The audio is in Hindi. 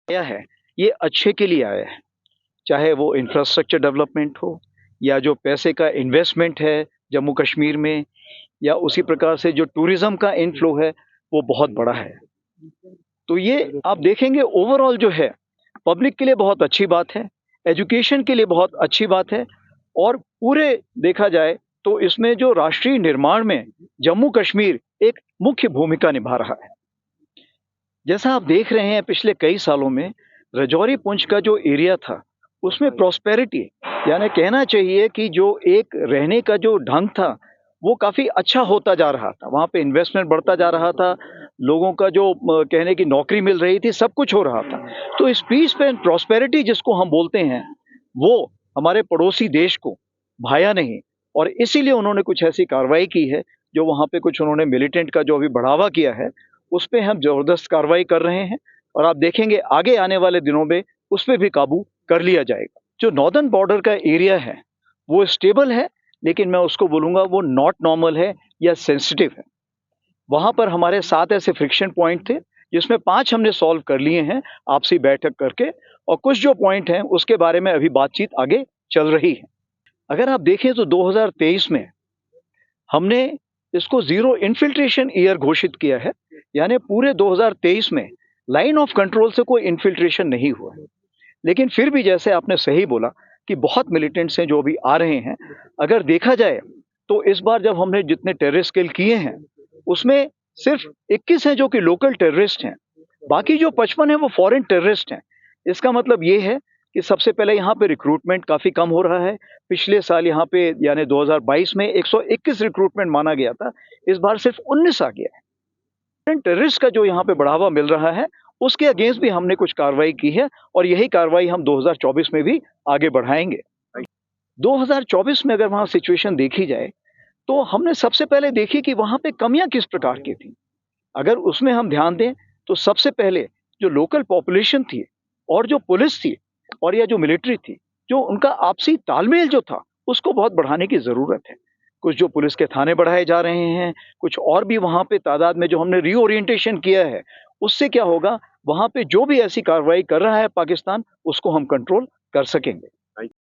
आया है ये अच्छे के लिए आया है, चाहे वो इंफ्रास्ट्रक्चर डेवलपमेंट हो या जो पैसे का इन्वेस्टमेंट है जम्मू कश्मीर में, या उसी प्रकार से जो टूरिज्म का इनफ्लो है वो बहुत बड़ा है। तो ये आप देखेंगे ओवरऑल जो है पब्लिक के लिए बहुत अच्छी बात है, एजुकेशन के लिए बहुत अच्छी बात है, और पूरे देखा जाए तो इसमें जो राष्ट्रीय निर्माण में जम्मू कश्मीर एक मुख्य भूमिका निभा रहा है। जैसा आप देख रहे हैं पिछले कई सालों में राजौरी पुंछ का जो एरिया था उसमें प्रॉस्पेरिटी, यानी कहना चाहिए कि जो एक रहने का जो ढंग था वो काफ़ी अच्छा होता जा रहा था, वहाँ पे इन्वेस्टमेंट बढ़ता जा रहा था, लोगों का जो कहने की नौकरी मिल रही थी, सब कुछ हो रहा था। तो इस पीस एंड प्रॉस्पेरिटी जिसको हम बोलते हैं वो हमारे पड़ोसी देश को भाया नहीं, और इसीलिए उन्होंने कुछ ऐसी कार्रवाई की है जो वहाँ पे कुछ उन्होंने मिलिटेंट का जो अभी बढ़ावा किया है उस पर हम जबरदस्त कार्रवाई कर रहे हैं, और आप देखेंगे आगे आने वाले दिनों में उस पर भी काबू कर लिया जाएगा। जो नॉर्दर्न बॉर्डर का एरिया है वो स्टेबल है, लेकिन मैं उसको बोलूँगा वो नॉट नॉर्मल है या सेंसिटिव है। वहाँ पर हमारे 7 ऐसे फ्रिक्शन पॉइंट थे जिसमें 5 हमने सॉल्व कर लिए हैं आपसी बैठक करके, और कुछ जो पॉइंट हैं उसके बारे में अभी बातचीत आगे चल रही है। अगर आप देखें तो 2023 में हमने इसको ज़ीरो इन्फिल्ट्रेशन ईयर घोषित किया है, यानी पूरे 2023 में लाइन ऑफ कंट्रोल से कोई इन्फिल्ट्रेशन नहीं हुआ है। लेकिन फिर भी जैसे आपने सही बोला कि बहुत मिलिटेंट्स हैं जो अभी आ रहे हैं। अगर देखा जाए तो इस बार जब हमने जितने टेररिस्ट किल किए हैं उसमें सिर्फ 21 हैं जो कि लोकल टेररिस्ट हैं, बाकी जो 55 हैं वो फॉरेन टेररिस्ट हैं। इसका मतलब ये है कि सबसे पहले यहाँ पे रिक्रूटमेंट काफ़ी कम हो रहा है। पिछले साल यहाँ पे यानी 2022 में 121 रिक्रूटमेंट माना गया था, इस बार सिर्फ 19 आ गया है। टेररिस्ट का जो यहाँ पे बढ़ावा मिल रहा है उसके अगेंस्ट भी हमने कुछ कार्रवाई की है, और यही कार्रवाई हम 2024 में भी आगे बढ़ाएंगे। 2024 में अगर वहाँ सिचुएशन देखी जाए तो हमने सबसे पहले देखी कि वहाँ पे कमियां किस प्रकार की थी। अगर उसमें हम ध्यान दें तो सबसे पहले जो लोकल पॉपुलेशन थी और जो पुलिस थी और या जो मिलिट्री थी, जो उनका आपसी तालमेल जो था उसको बहुत बढ़ाने की ज़रूरत है। कुछ जो पुलिस के थाने बढ़ाए जा रहे हैं, कुछ और भी वहाँ पे तादाद में जो हमने रीओरिएंटेशन किया है, उससे क्या होगा, वहाँ पे जो भी ऐसी कार्रवाई कर रहा है पाकिस्तान उसको हम कंट्रोल कर सकेंगे।